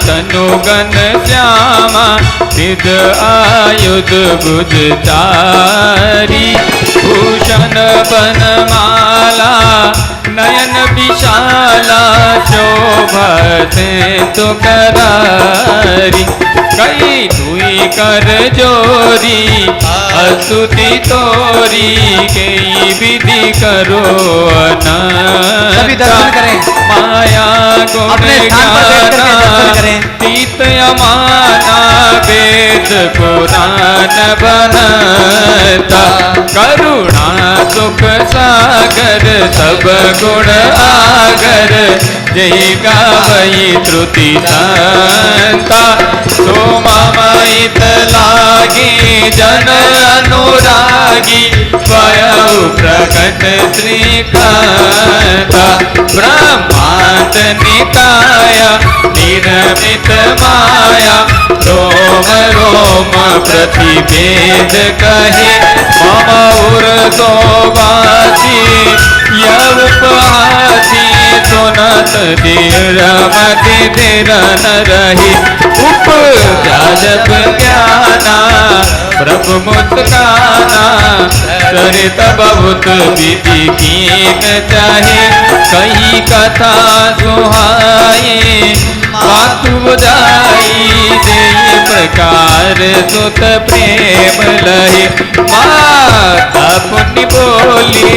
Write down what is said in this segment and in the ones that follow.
तनु gun Shyama सिद्ध आयुध भुज चारी भूषण बनमाला नयन विशाला शोभा से तो करारी कई दुई कर जोरी स्तुति तोरी कई विधि करो अनंता माया गुण गाना तीत अमाना वेद पुराण बनता करुणा सुख सागर सब गुण आगर जय गावई त्रुटि संता सो ममैत लागी जन अनुरागी स्वयं प्रकट श्रीकांता ब्रह्मांड निकाय निरमित माया रोम रोम प्रतिभेद कहे मम उर्दो वासी यवपहासी सुनत धीरमति धीर न रही उपजाजब ज्ञाना प्रभु मुस्काना चरित बहुत विधि कीन चाहे कही कथा सुहाई मातु बुझाई दे प्रकार सुत प्रेम लहे माता पुण्य बोली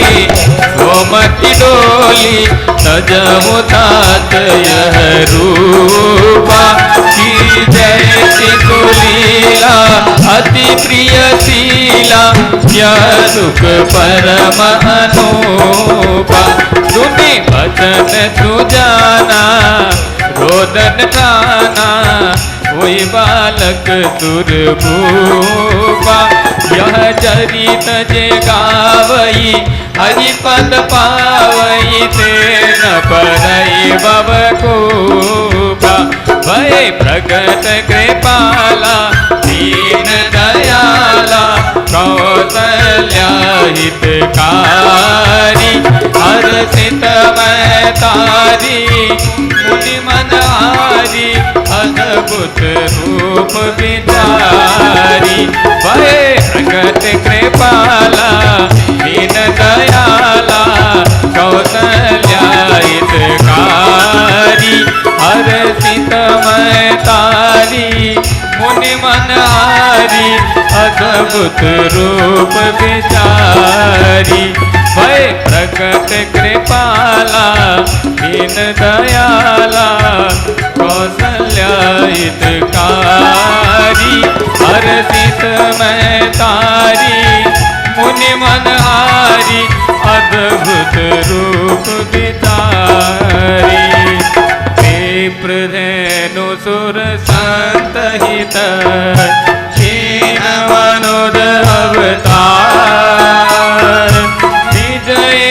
सोमति डोली सजहु तात यह रूपा की जैसी सुलीला अति प्रिय शीला यह सुख परम अनूपा सुनि वचन सुजाना रोदन खाना हुई बालक दुर्भूपा यह चरित जे गावई हरिपद पावई तेन परई भव कोपा भय प्रगट कृपाला दीन दयाला कौसल्या हितकारी हर्षित मैं तारी मुनि मनहारी अद्भुत रूप विचारी भय प्रगट कृपाला दीन दयाला कौसल्या हितकारी हर्षित मैं तारी मुनि मनहारी अद्भुत रूप विचारी भय प्रकट कृपाला दीन दयाला कौसल्या हितकारी हर्षित मैं तारी मुनि मनहारी अद्भुत रूप विचारी विप्रधेनु सुर संत हित क्षीण मनुज अवतार विजय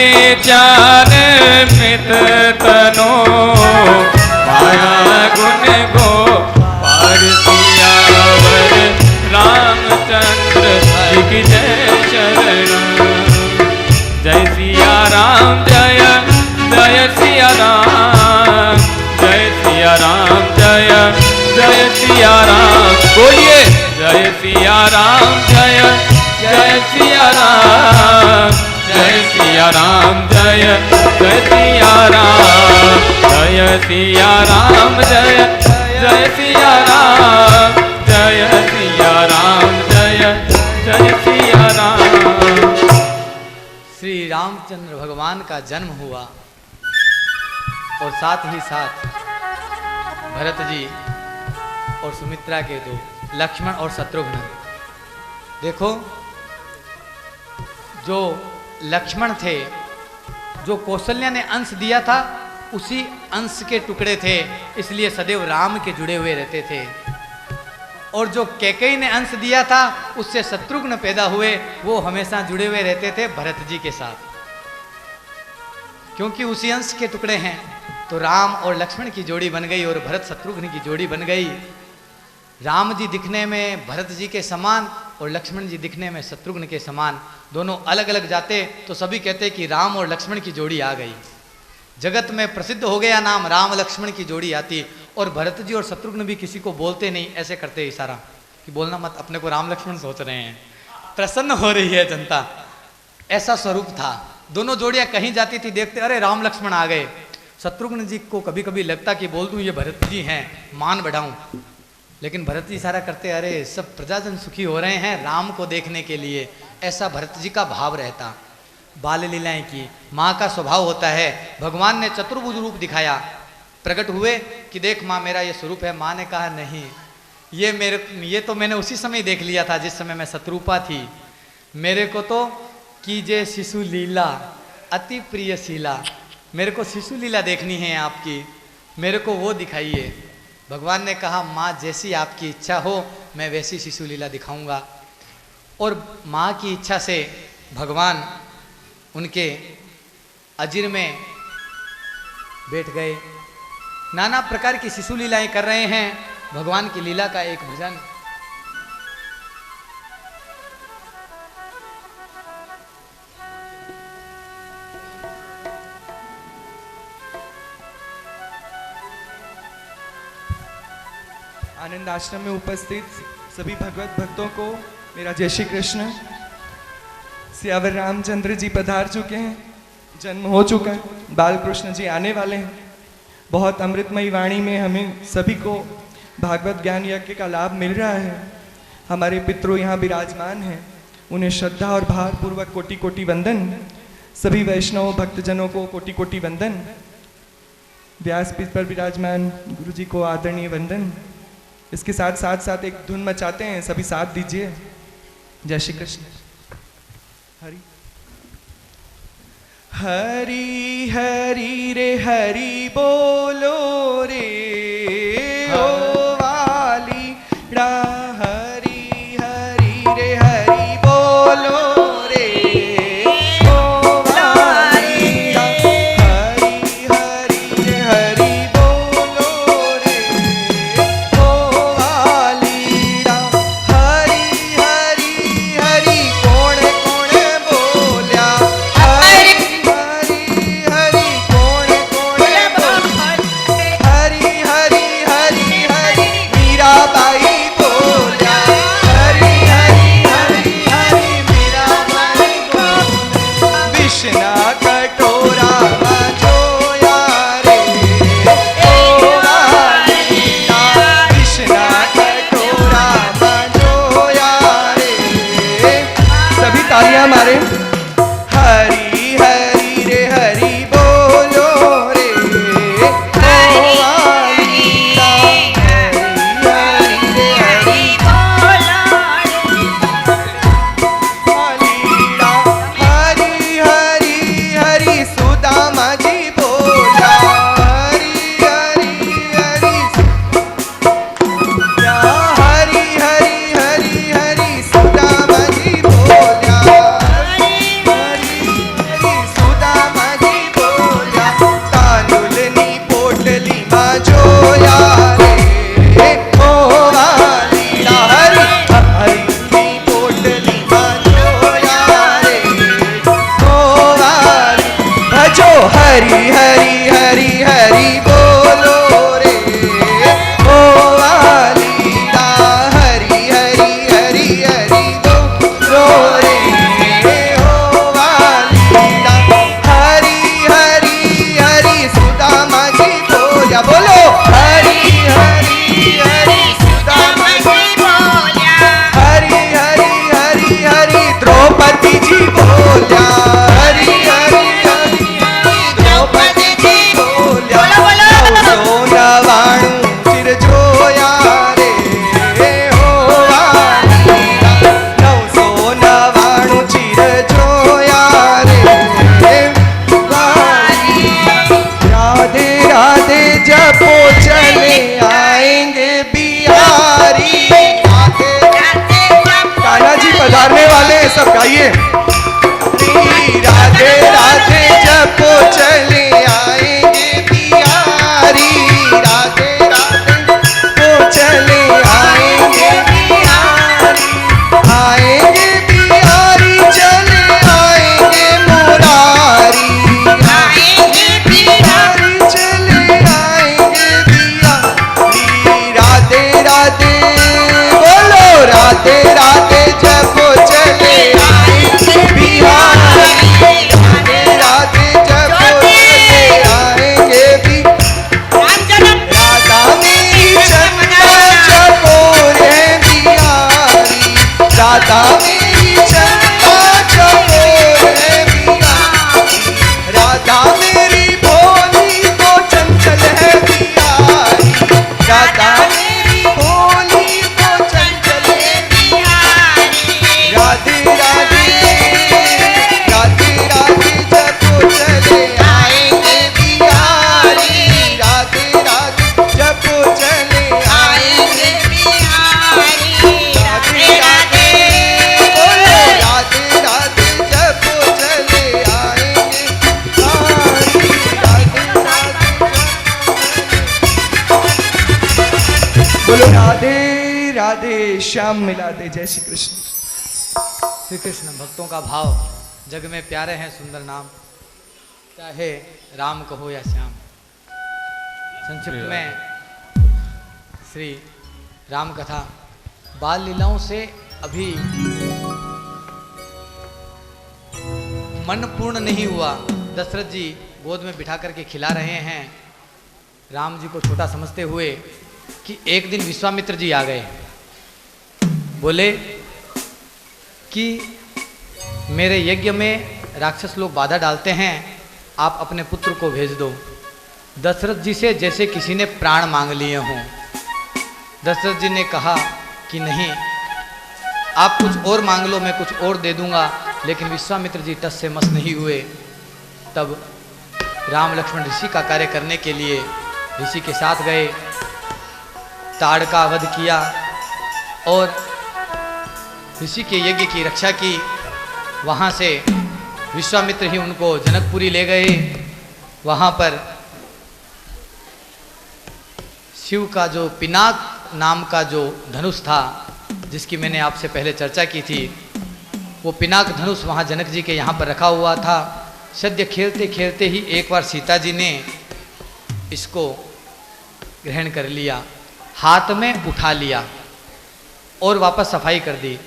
चार मित तनो माया गुण गो पार सियावर रामचंद्र की जय शरण जय सिया राम जय जय सिया राम जय सिया राम जय जय सिया राम बोलिए जय सिया राम जय जय सिया राम जय सिया राम जय जय सिया राम जय सिया राम जय जय सिया राम जय सिया राम जय जय सिया राम। श्री रामचंद्र भगवान का जन्म हुआ और साथ ही साथ भरत जी और सुमित्रा के दो लक्ष्मण और शत्रुघ्न। देखो जो लक्ष्मण थे, जो कौशल्या ने अंश दिया था उसी अंश के टुकड़े थे, इसलिए सदैव राम के जुड़े हुए रहते थे। और जो कैकेयी ने अंश दिया था उससे शत्रुघ्न पैदा हुए, वो हमेशा जुड़े हुए रहते थे भरत जी के साथ, क्योंकि उसी अंश के टुकड़े हैं। तो राम और लक्ष्मण की जोड़ी बन गई और भरत शत्रुघ्न की जोड़ी बन गई। राम जी दिखने में भरत जी के समान और लक्ष्मण जी दिखने में शत्रुघ्न के समान, दोनों अलग अलग जाते तो सभी कहते कि राम और लक्ष्मण की जोड़ी आ गई। जगत में प्रसिद्ध हो गया नाम राम लक्ष्मण की जोड़ी आती। और भरत जी और शत्रुघ्न भी किसी को बोलते नहीं, ऐसे करते इशारा कि बोलना मत, अपने को राम लक्ष्मण सोच रहे हैं, प्रसन्न हो रही है जनता, ऐसा स्वरूप था। दोनों जोड़ियां कहीं जाती थी, देखते अरे राम लक्ष्मण आ गए। शत्रुघ्न जी को कभी कभी लगता कि बोल दूं ये भरत जी हैं, मान बढ़ाऊं, लेकिन भरत जी इशारा करते अरे सब प्रजाजन सुखी हो रहे हैं राम को देखने के लिए, ऐसा भरत जी का भाव रहता। बाल लीलाएं की, माँ का स्वभाव होता है। भगवान ने चतुर्भुज रूप दिखाया, प्रकट हुए कि देख माँ मेरा ये स्वरूप है। माँ ने कहा नहीं, ये तो मैंने उसी समय देख लिया था जिस समय मैं शत्रुपा थी, मेरे को तो कीजे शिशु लीला अति प्रियशीला, मेरे को शिशु लीला देखनी है आपकी, मेरे को वो दिखाइए। भगवान ने कहा माँ जैसी आपकी इच्छा हो मैं वैसी शिशु लीला दिखाऊंगा। और माँ की इच्छा से भगवान उनके अजीर में बैठ गए, नाना प्रकार की शिशु लीलाएं कर रहे हैं। भगवान की लीला का एक भजन। आनंद आश्रम में उपस्थित सभी भगवत भक्तों को मेरा जय श्री कृष्ण। सियावर रामचंद्र जी पधार चुके हैं, जन्म हो चुका है, बाल कृष्ण जी आने वाले हैं। बहुत अमृतमयी वाणी में हमें सभी को भागवत ज्ञान यज्ञ का लाभ मिल रहा है। हमारे पितरों यहाँ विराजमान हैं, उन्हें श्रद्धा और भाव पूर्वक कोटि कोटि वंदन। सभी वैष्णव भक्तजनों को कोटि कोटि वंदन। व्यासपीठ पर विराजमान गुरु जी को आदरणीय वंदन। इसके साथ साथ साथ एक धुन मचाते हैं, सभी साथ दीजिए। जय श्री कृष्ण। हरि हरि हरि रे हरि बोलो रे ओ वाली रा। हरि हरि रे हरि बोलो रे ओ वाली रा। हरि हरि रे हरि बोलो रे ओ वाली रा। हरि हरि हरि कोण कोण बोल्या। हरि हरि हरि कोण कोण बोल्या। हरि राधे राधे जब चले आएंगे बिहारी, राधे राधे जब चले आएंगे भी। राधा मेरी चंदा चकोर है बिहारी, राधा मेरी चंदा चकोर है बिहारी, राधा मेरी भोली तो चंचल है बिहारी, राधा मेरी भोली तो चंचल है बिहारी। राधे राधे राधे राधे जब चले आएंगे बिहारी, राधे राधे जब चले आएंगे बिहारी, राधे राधे बोलो राधे राधे जब चले आएंगे बिहारी, राधे राधे बोलो राधे राधे श्याम मिला दे। जय श्री कृष्ण। श्री कृष्ण भक्तों का भाव, जग में प्यारे हैं सुंदर नाम, चाहे राम कहो या श्याम। संक्षिप्त में श्री राम कथा बाल लीलाओं से अभी मन पूर्ण नहीं हुआ। दशरथ जी गोद में बिठा करके खिला रहे हैं राम जी को छोटा समझते हुए कि एक दिन विश्वामित्र जी आ गए, बोले कि मेरे यज्ञ में राक्षस लोग बाधा डालते हैं, आप अपने पुत्र को भेज दो। दशरथ जी से जैसे किसी ने प्राण मांग लिए हों। दशरथ जी ने कहा कि नहीं, आप कुछ और मांग लो, मैं कुछ और दे दूंगा। लेकिन विश्वामित्र जी टस से मस नहीं हुए। तब राम लक्ष्मण ऋषि का कार्य करने के लिए ऋषि के साथ गए, ताड़ का वध किया और ऋषि के यज्ञ की रक्षा की। वहाँ से विश्वामित्र ही उनको जनकपुरी ले गए। वहाँ पर शिव का जो पिनाक नाम का जो धनुष था, जिसकी मैंने आपसे पहले चर्चा की थी, वो पिनाक धनुष वहाँ जनक जी के यहाँ पर रखा हुआ था। सद्य खेलते खेलते ही एक बार सीता जी ने इसको ग्रहण कर लिया, हाथ में उठा लिया और वापस सफाई कर दी।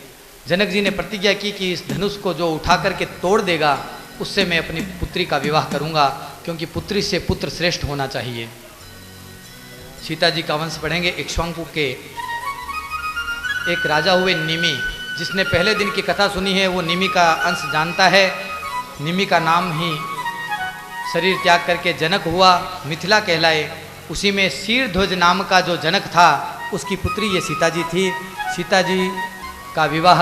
जनक जी ने प्रतिज्ञा की कि इस धनुष को जो उठा करके तोड़ देगा उससे मैं अपनी पुत्री का विवाह करूंगा, क्योंकि पुत्री से पुत्र श्रेष्ठ होना चाहिए। सीता जी का वंश पढ़ेंगे। इक्ष्वाकु के एक राजा हुए निमि, जिसने पहले दिन की कथा सुनी है वो निमि का अंश जानता है। निमि का नाम ही शरीर त्याग करके जनक हुआ, मिथिला कहलाए। उसी में शीरध्वज नाम का जो जनक था, उसकी पुत्री ये सीता जी थी। सीता जी का विवाह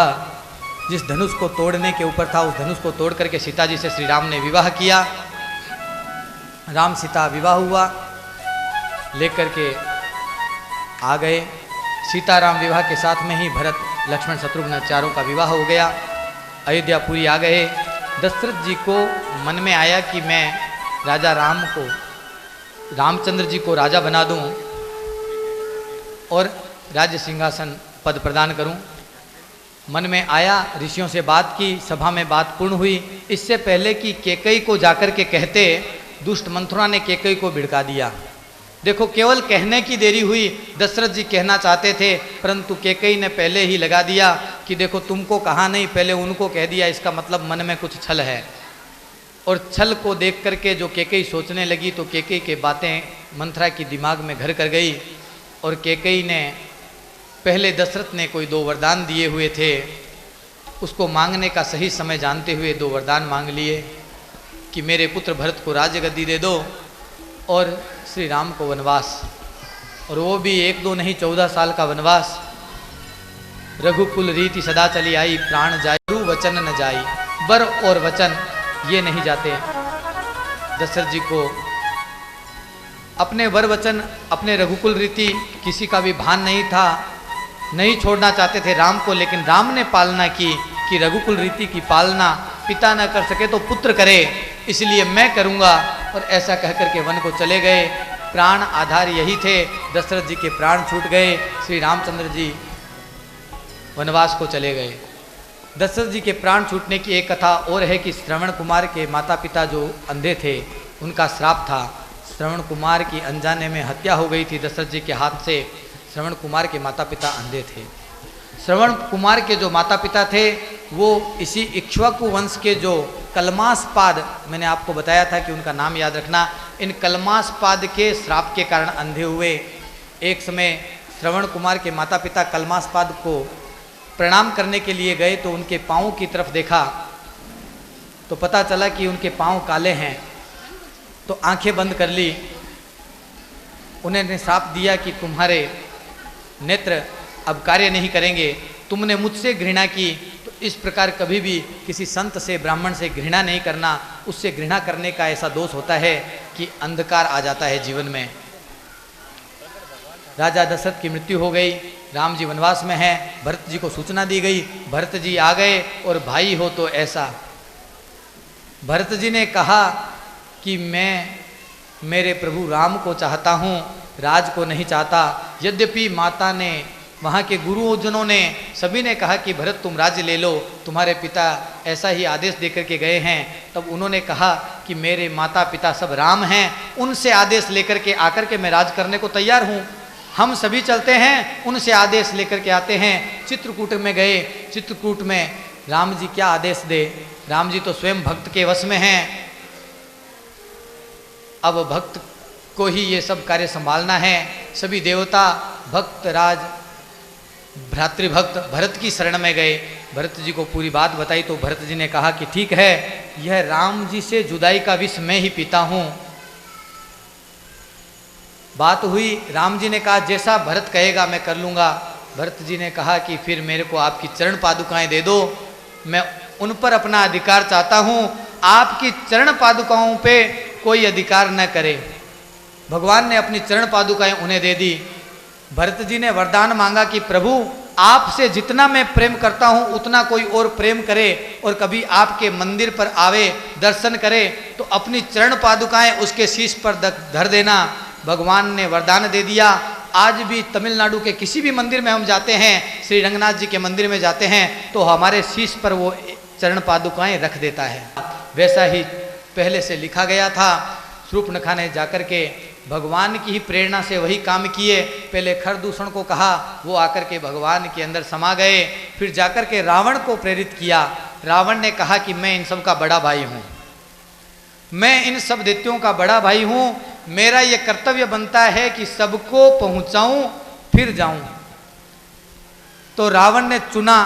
जिस धनुष को तोड़ने के ऊपर था, उस धनुष को तोड़ करके सीता जी से श्री राम ने विवाह किया। राम सीता विवाह हुआ, लेकर के आ गए। सीताराम विवाह के साथ में ही भरत लक्ष्मण शत्रुघ्न चारों का विवाह हो गया। अयोध्यापुरी आ गए। दशरथ जी को मन में आया कि मैं राजा रामचंद्र जी को राजा बना दूं और राज्य सिंहासन पद प्रदान करूं। मन में आया, ऋषियों से बात की, सभा में बात पूर्ण हुई। इससे पहले कि कैकेयी को जाकर के कहते, दुष्ट मंथरा ने कैकेयी को भिड़का दिया। देखो, केवल कहने की देरी हुई। दशरथ जी कहना चाहते थे, परंतु कैकेयी ने पहले ही लगा दिया कि देखो तुमको कहा नहीं, पहले उनको कह दिया। इसका मतलब मन में कुछ छल है। और छल को देख करके जो कैकेयी सोचने लगी, तो कैकेयी के बातें मंथरा की दिमाग में घर कर गई। और कैकेयी ने पहले दशरथ ने कोई 2 वरदान दिए हुए थे, उसको मांगने का सही समय जानते हुए 2 वरदान मांग लिए कि मेरे पुत्र भरत को राज्य गद्दी दे दो और श्री राम को वनवास, और वो भी 1-2 नहीं 14 साल का वनवास। रघुकुल रीति सदा चली आई, प्राण जाए रु वचन न जाई। वर और वचन ये नहीं जाते। दशरथ जी को अपने वर वचन, अपने रघुकुल रीति किसी का भी भान नहीं था, नहीं छोड़ना चाहते थे राम को। लेकिन राम ने पालना की कि रघुकुल रीति की पालना पिता न कर सके तो पुत्र करे, इसलिए मैं करूँगा। और ऐसा कह करके वन को चले गए। प्राण आधार यही थे। दशरथ जी के प्राण छूट गए, श्री रामचंद्र जी वनवास को चले गए। दशरथ जी के प्राण छूटने की एक कथा और है कि श्रवण कुमार के माता पिता जो अंधे थे, उनका श्राप था। श्रवण कुमार की अनजाने में हत्या हो गई थी दशरथ जी के हाथ से। श्रवण कुमार के माता पिता अंधे थे। श्रवण कुमार के जो माता पिता थे वो इसी इक्ष्वाकु वंश के जो कलमासपाद, मैंने आपको बताया था कि उनका नाम याद रखना, इन कलमासपाद के श्राप के कारण अंधे हुए। एक समय श्रवण कुमार के माता पिता कलमासपाद को प्रणाम करने के लिए गए तो उनके पाँव की तरफ देखा तो पता चला कि उनके पाँव काले हैं। तो आंखें बंद कर ली। उन्होंने श्राप दिया कि तुम्हारे नेत्र अब कार्य नहीं करेंगे, तुमने मुझसे घृणा की तो इस प्रकार कभी भी किसी संत से ब्राह्मण से घृणा नहीं करना। उससे घृणा करने का ऐसा दोष होता है कि अंधकार आ जाता है जीवन में। राजा दशरथ की मृत्यु हो गई, राम जी वनवास में हैं, भरत जी को सूचना दी गई, भरत जी आ गए और भाई हो तो ऐसा। भरत जी ने कहा कि मैं मेरे प्रभु राम को चाहता हूँ, राज को नहीं चाहता। यद्यपि माता ने, वहाँ के गुरुजनों ने, सभी ने कहा कि भरत तुम राज्य ले लो, तुम्हारे पिता ऐसा ही आदेश देकर के गए हैं। तब उन्होंने कहा कि मेरे माता पिता सब राम हैं, उनसे आदेश लेकर के आकर के मैं राज करने को तैयार हूँ। हम सभी चलते हैं, उनसे आदेश लेकर के आते हैं। चित्रकूट में गए। चित्रकूट में राम जी क्या आदेश दे, राम जी तो स्वयं भक्त के वश में हैं। अब भक्त को ही ये सब कार्य संभालना है। सभी देवता, भक्त राज, भ्रातृभक्त भरत की शरण में गए। भरत जी को पूरी बात बताई तो भरत जी ने कहा कि ठीक है, यह राम जी से जुदाई का विष मैं ही पीता हूँ। बात हुई, राम जी ने कहा जैसा भरत कहेगा मैं कर लूँगा। भरत जी ने कहा कि फिर मेरे को आपकी चरण पादुकाएं दे दो, मैं उन पर अपना अधिकार चाहता हूँ, आपकी चरण पादुकाओं पे कोई अधिकार न करे। भगवान ने अपनी चरण पादुकाएं उन्हें दे दी। भरत जी ने वरदान मांगा कि प्रभु आपसे जितना मैं प्रेम करता हूँ उतना कोई और प्रेम करे और कभी आपके मंदिर पर आवे, दर्शन करे तो अपनी चरण पादुकाएं उसके शीश पर धर देना। भगवान ने वरदान दे दिया। आज भी तमिलनाडु के किसी भी मंदिर में हम जाते हैं, श्री रंगनाथ जी के मंदिर में जाते हैं तो हमारे शीश पर वो चरण पादुकाएं रख देता है। वैसा ही पहले से लिखा गया था। शूर्पणखा ने जाकर के भगवान की ही प्रेरणा से वही काम किए। पहले खरदूषण को कहा, वो आकर के भगवान के अंदर समा गए। फिर जाकर के रावण को प्रेरित किया। रावण ने कहा कि मैं इन सब का बड़ा भाई हूँ, मैं इन सब दैत्यों का बड़ा भाई हूँ, मेरा ये कर्तव्य बनता है कि सबको पहुँचाऊँ फिर जाऊँ। तो रावण ने चुना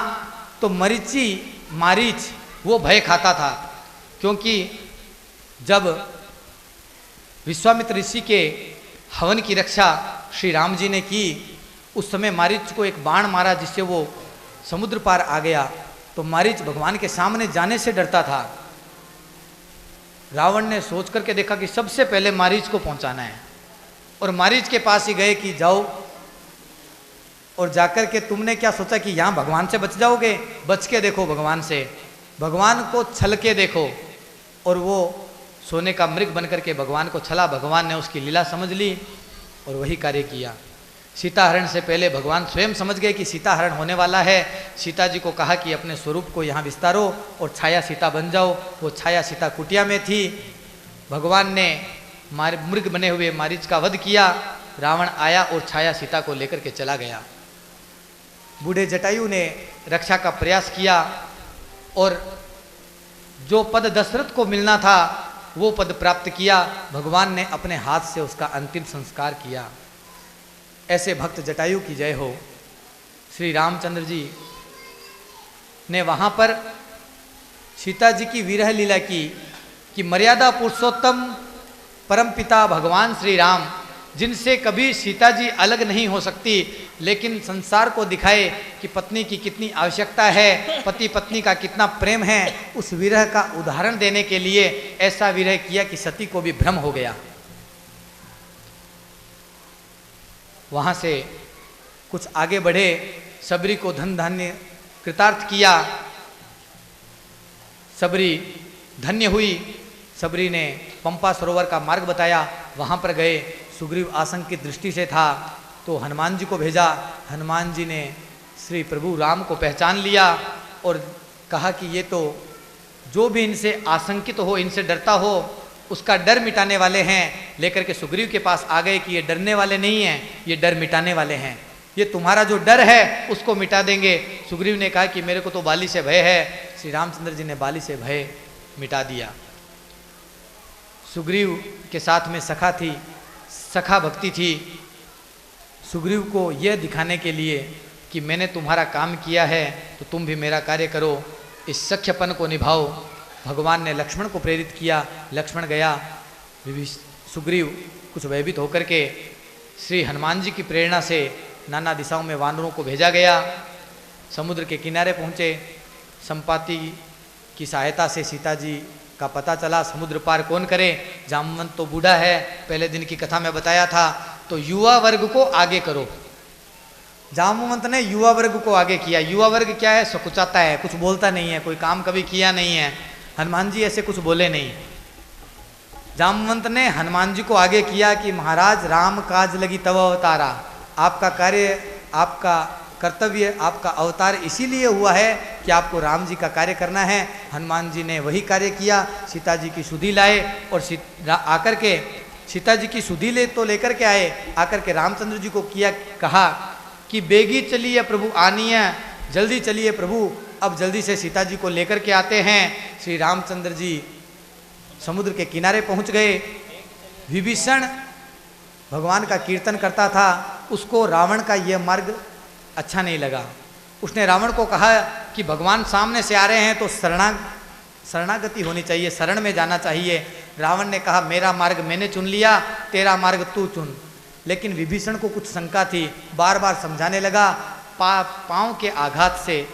तो मारीच वो भय खाता था, क्योंकि जब विश्वामित्र ऋषि के हवन की रक्षा श्री राम जी ने की, उस समय मारीच को एक बाण मारा जिससे वो समुद्र पार आ गया। तो मारीच भगवान के सामने जाने से डरता था। रावण ने सोच करके देखा कि सबसे पहले मारीच को पहुंचाना है और मारीच के पास ही गए कि जाओ, और जाकर के तुमने क्या सोचा कि यहाँ भगवान से बच जाओगे? बच के देखो भगवान से, भगवान को छल के देखो। और वो सोने का मृग बनकर के भगवान को छला। भगवान ने उसकी लीला समझ ली और वही कार्य किया। सीताहरण से पहले भगवान स्वयं समझ गए कि सीताहरण होने वाला है। सीता जी को कहा कि अपने स्वरूप को यहाँ विस्तारो और छाया सीता बन जाओ। वो छाया सीता कुटिया में थी। भगवान ने मृग बने हुए मारीच का वध किया। रावण आया और छाया सीता को लेकर के चला गया। बूढ़े जटायु ने रक्षा का प्रयास किया और जो पद दशरथ को मिलना था वो पद प्राप्त किया। भगवान ने अपने हाथ से उसका अंतिम संस्कार किया। ऐसे भक्त जटायु की जय हो। श्री रामचंद्र जी ने वहाँ पर सीता जी की विरह लीला की कि मर्यादा पुरुषोत्तम परमपिता भगवान श्री राम, जिनसे कभी सीता जी अलग नहीं हो सकती, लेकिन संसार को दिखाए कि पत्नी की कितनी आवश्यकता है, पति पत्नी का कितना प्रेम है, उस विरह का उदाहरण देने के लिए ऐसा विरह किया कि सती को भी भ्रम हो गया। वहाँ से कुछ आगे बढ़े, सबरी को धन धान्य कृतार्थ किया। सबरी धन्य हुई। सबरी ने पंपा सरोवर का मार्ग बताया, वहाँ पर गए। सुग्रीव आशंकित दृष्टि से था तो हनुमान जी को भेजा। हनुमान जी ने श्री प्रभु राम को पहचान लिया और कहा कि ये तो जो भी इनसे आशंकित हो, इनसे डरता हो, उसका डर मिटाने वाले हैं। लेकर के सुग्रीव के पास आ गए कि ये डरने वाले नहीं हैं, ये डर मिटाने वाले हैं। ये तुम्हारा जो डर है उसको मिटा देंगे। सुग्रीव ने कहा कि मेरे को तो बाली से भय है। श्री रामचंद्र जी ने बाली से भय मिटा दिया। सुग्रीव के साथ में सखा थी, सखा भक्ति थी। सुग्रीव को यह दिखाने के लिए कि मैंने तुम्हारा काम किया है तो तुम भी मेरा कार्य करो, इस सख्यपन को निभाओ। भगवान ने लक्ष्मण को प्रेरित किया। लक्ष्मण गया। सुग्रीव कुछ भयभीत होकर के श्री हनुमान जी की प्रेरणा से नाना दिशाओं में वानरों को भेजा गया। समुद्र के किनारे पहुँचे। संपाति की सहायता से सीता जी का पता चला। समुद्र पार कौन करे, जामवंत तो बूढ़ा है, पहले दिन की कथा में बताया था। तो युवा वर्ग को आगे करो। जामवंत ने युवा वर्ग को आगे किया। युवा वर्ग क्या है, सकुचाता है, कुछ बोलता नहीं है, कोई काम कभी किया नहीं है। हनुमान जी ऐसे कुछ बोले नहीं। जामवंत ने हनुमान जी को आगे किया कि महाराज राम काज लगी तव अवतारा, आपका कार्य, आपका कर्तव्य, आपका अवतार इसीलिए हुआ है कि आपको राम जी का कार्य करना है। हनुमान जी ने वही कार्य किया। सीता जी की सुधि लाए और आकर के सीता जी की सुधि ले तो लेकर के आए। आकर के रामचंद्र जी को किया कहा कि बेगी चलिए प्रभु आनिए, जल्दी चलिए प्रभु। अब जल्दी से सीता जी को लेकर के आते हैं। श्री रामचंद्र जी समुद्र के किनारे पहुंच गए। विभीषण भगवान का कीर्तन करता था, उसको रावण का यह मार्ग अच्छा नहीं लगा। उसने रावण को कहा कि भगवान सामने से आ रहे हैं तो शरणागति होनी चाहिए, शरण में जाना चाहिए। रावण ने कहा मेरा मार्ग मैंने चुन लिया, तेरा मार्ग तू चुन। लेकिन विभीषण को कुछ शंका थी, बार बार समझाने लगा। पांव के आघात से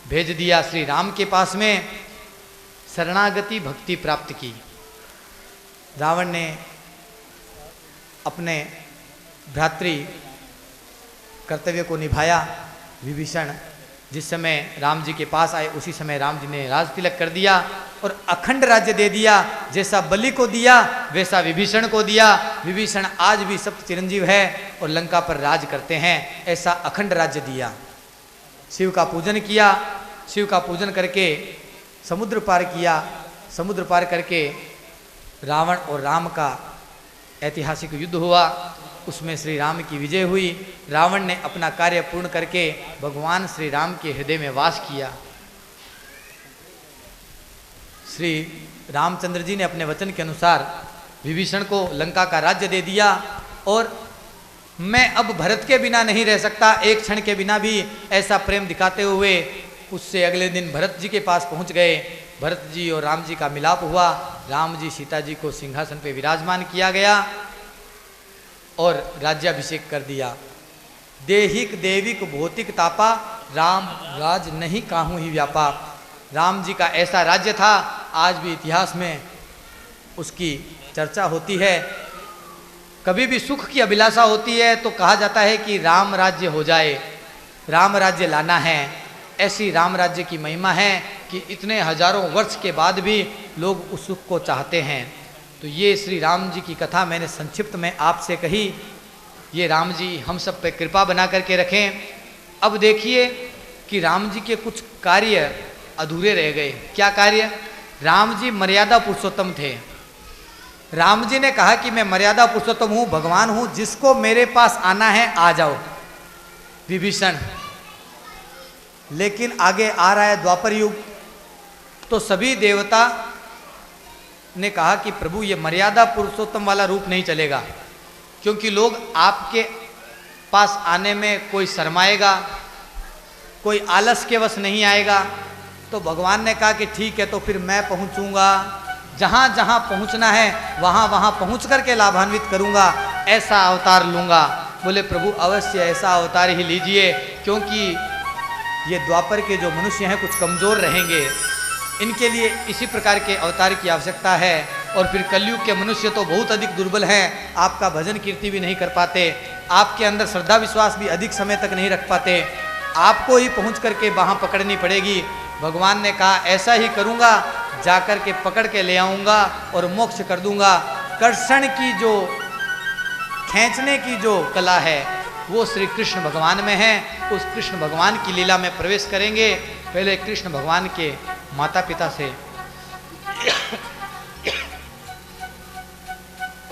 भेज दिया श्री राम के पास में। शरणागति भक्ति प्राप्त की। रावण ने अपने भ्रातृ कर्तव्य को निभाया। विभीषण जिस समय राम जी के पास आए उसी समय राम जी ने राज तिलक कर दिया और अखंड राज्य दे दिया। जैसा बलि को दिया वैसा विभीषण को दिया। विभीषण आज भी सप्त चिरंजीव है और लंका पर राज करते हैं। ऐसा अखंड राज्य दिया। शिव का पूजन किया। शिव का पूजन करके समुद्र पार किया। समुद्र पार करके रावण और राम का ऐतिहासिक युद्ध हुआ। उसमें श्री राम की विजय हुई। रावण ने अपना कार्य पूर्ण करके भगवान श्री राम के हृदय में वास किया। श्री रामचंद्र जी ने अपने वचन के अनुसार विभीषण को लंका का राज्य दे दिया। और मैं अब भरत के बिना नहीं रह सकता, एक क्षण के बिना भी, ऐसा प्रेम दिखाते हुए उससे अगले दिन भरत जी के पास पहुंच गए। भरत जी और राम जी का मिलाप हुआ। राम जी सीता जी को सिंहासन पे विराजमान किया गया और राज्याभिषेक कर दिया। देहिक देविक भौतिक तापा, राम राज नहीं काहू ही व्यापा। राम जी का ऐसा राज्य था, आज भी इतिहास में उसकी चर्चा होती है। कभी भी सुख की अभिलाषा होती है तो कहा जाता है कि राम राज्य हो जाए, राम राज्य लाना है। ऐसी राम राज्य की महिमा है कि इतने हजारों वर्ष के बाद भी लोग उस सुख को चाहते हैं। तो ये श्री राम जी की कथा मैंने संक्षिप्त में आपसे कही। ये राम जी हम सब पे कृपा बना करके रखें। अब देखिए कि राम जी के कुछ कार्य अधूरे रह गए। क्या कार्य? राम जी मर्यादा पुरुषोत्तम थे। राम जी ने कहा कि मैं मर्यादा पुरुषोत्तम हूँ, भगवान हूँ, जिसको मेरे पास आना है आ जाओ। विभीषण, लेकिन आगे आ रहा है द्वापर युग, तो सभी देवता ने कहा कि प्रभु ये मर्यादा पुरुषोत्तम वाला रूप नहीं चलेगा, क्योंकि लोग आपके पास आने में कोई शर्माएगा, कोई आलस के वश नहीं आएगा। तो भगवान ने कहा कि ठीक है, तो फिर मैं पहुंचूंगा, जहां जहां पहुंचना है वहां वहां पहुंच करके लाभान्वित करूंगा, ऐसा अवतार लूंगा। बोले प्रभु अवश्य ऐसा अवतार ही लीजिए, क्योंकि ये द्वापर के जो मनुष्य हैं कुछ कमजोर रहेंगे, इनके लिए इसी प्रकार के अवतार की आवश्यकता है। और फिर कलयुग के मनुष्य तो बहुत अधिक दुर्बल हैं, आपका भजन कीर्ति भी नहीं कर पाते, आपके अंदर श्रद्धा विश्वास भी अधिक समय तक नहीं रख पाते, आपको ही पहुंच करके बाँह पकड़नी पड़ेगी। भगवान ने कहा ऐसा ही करूंगा, जाकर के पकड़ के ले आऊँगा और मोक्ष कर दूंगा। कर्षण की जो खींचने की जो कला है वो श्री कृष्ण भगवान में है। उस कृष्ण भगवान की लीला में प्रवेश करेंगे। पहले कृष्ण भगवान के माता पिता से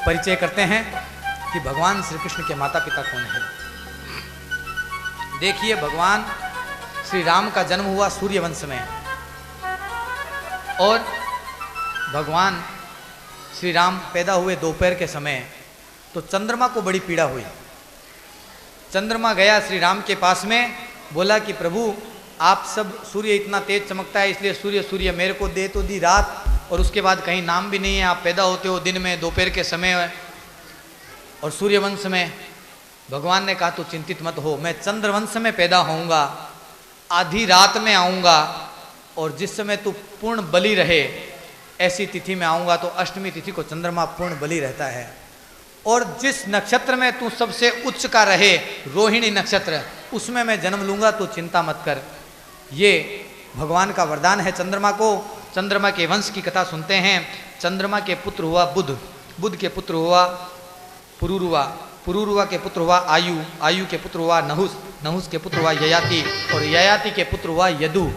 परिचय करते हैं कि भगवान श्री कृष्ण के माता पिता कौन है। देखिए, भगवान श्री राम का जन्म हुआ सूर्यवंश में, और भगवान श्री राम पैदा हुए दोपहर के समय। तो चंद्रमा को बड़ी पीड़ा हुई। चंद्रमा गया श्री राम के पास में, बोला कि प्रभु आप सब, सूर्य इतना तेज चमकता है, इसलिए सूर्य मेरे को दे तो दी रात, और उसके बाद कहीं नाम भी नहीं है। आप पैदा होते हो दिन में, दोपहर के समय और सूर्यवंश में। भगवान ने कहा तो चिंतित मत हो, मैं चंद्रवंश में पैदा होऊंगा, आधी रात में आऊँगा, और जिस समय तू पूर्ण बलि रहे ऐसी तिथि में आऊँगा। तो अष्टमी तिथि को चंद्रमा पूर्ण बलि रहता है। और जिस नक्षत्र में तू सबसे उच्च का रहे, रोहिणी नक्षत्र, उसमें मैं जन्म लूँगा, तो चिंता मत कर। ये भगवान का वरदान है चंद्रमा को। चंद्रमा के वंश की कथा सुनते हैं। चंद्रमा के पुत्र हुआ बुध, बुध के पुत्र हुआ पुरुरुवा, पुरुरुवा के पुत्र हुआ आयु, आयु के पुत्र हुआ नहुस, नहुस के पुत्र हुआ ययाति, और ययाति के पुत्र हुआ यदु।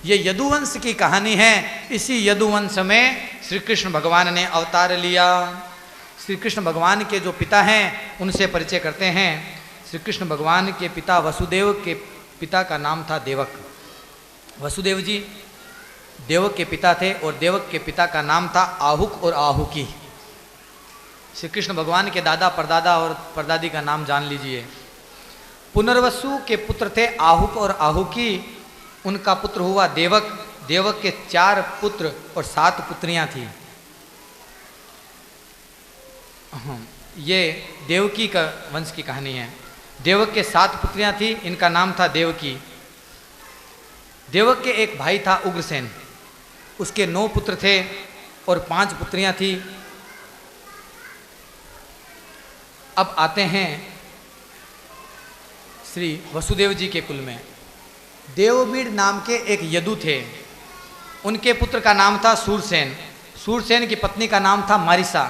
ये यदुवंश की कहानी है। इसी यदुवंश में श्री कृष्ण भगवान ने अवतार लिया। श्री कृष्ण भगवान के जो पिता हैं उनसे परिचय करते हैं। श्री कृष्ण भगवान के पिता वसुदेव के पिता का नाम था देवक। वसुदेव जी देवक के पिता थे, और देवक के पिता का नाम था आहुक और आहुकी। श्री कृष्ण भगवान के दादा, परदादा और परदादी का नाम जान लीजिए। पुनर्वसु के पुत्र थे आहुक और आहुकी, उनका पुत्र हुआ देवक। देवक के 4 पुत्र और 7 पुत्रियां थी। ये देवकी का वंश की कहानी है। देवक के 7 पुत्रियां थी, इनका नाम था देवकी। देवक के एक भाई था उग्रसेन, उसके 9 पुत्र थे और 5 पुत्रियां थी। अब आते हैं श्री वसुदेव जी के कुल में। देवबीड़ नाम के एक यदु थे, उनके पुत्र का नाम था सूरसेन। सूरसेन की पत्नी का नाम था मारिसा।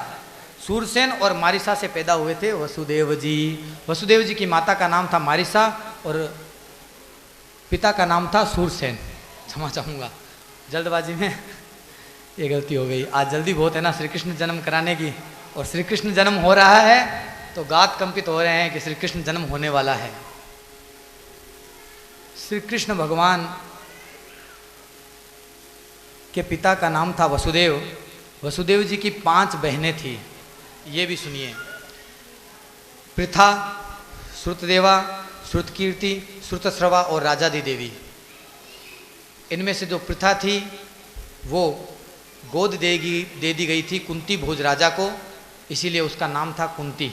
सूरसेन और मारिसा से पैदा हुए थे वसुदेव जी। वसुदेव जी की माता का नाम था मारिसा और पिता का नाम था सूरसेन। क्षमा चाहूँगा, जल्दबाजी में ये गलती हो गई। आज जल्दी बहुत है ना श्री कृष्ण जन्म कराने की, और श्री कृष्ण जन्म हो रहा है तो गात कंपित हो रहे हैं कि श्री कृष्ण जन्म होने वाला है। श्री कृष्ण भगवान के पिता का नाम था वसुदेव। वसुदेव जी की 5 बहनें थी, ये भी सुनिए। पृथा, श्रुतदेवा, श्रुतकीर्ति, श्रुतस्रवा और राजादी देवी। इनमें से जो पृथा थी वो गोद दे दी गई थी कुंती भोज राजा को, इसीलिए उसका नाम था कुंती।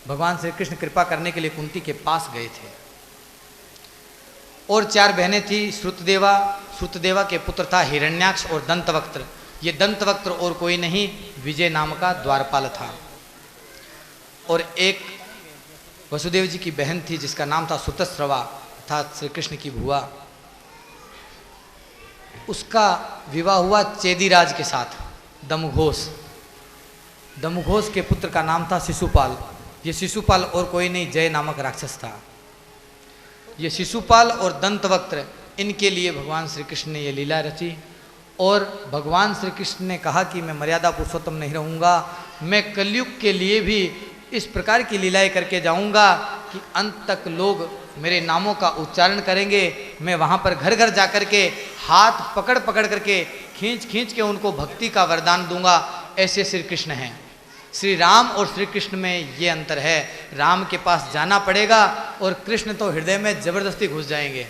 भगवान श्री कृष्ण कृपा करने के लिए कुंती के पास गए थे। और 4 बहनें थी। श्रुतदेवा, श्रुतदेवा के पुत्र था हिरण्याक्ष और दंतवक्त्र। ये दंतवक्त्र और कोई नहीं, विजय नाम का द्वारपाल था। और एक वसुदेव जी की बहन थी जिसका नाम था श्रुतस्रवा, अर्थात श्री कृष्ण की भुआ। उसका विवाह हुआ चेदीराज के साथ, दमघोष। दमघोष के पुत्र का नाम था शिशुपाल। ये शिशुपाल और कोई नहीं, जय नामक राक्षस था। ये शिशुपाल और दंतवक्त्र, इनके लिए भगवान श्री कृष्ण ने ये लीला रची। और भगवान श्री कृष्ण ने कहा कि मैं मर्यादा पुरुषोत्तम नहीं रहूँगा, मैं कलयुग के लिए भी इस प्रकार की लीलाएं करके जाऊँगा कि अंत तक लोग मेरे नामों का उच्चारण करेंगे। मैं वहाँ पर घर घर जा कर के हाथ पकड़ पकड़ करके खींच खींच के उनको भक्ति का वरदान दूंगा। ऐसे श्री कृष्ण हैं। श्री राम और श्री कृष्ण में ये अंतर है। राम के पास जाना पड़ेगा और कृष्ण तो हृदय में जबरदस्ती घुस जाएंगे।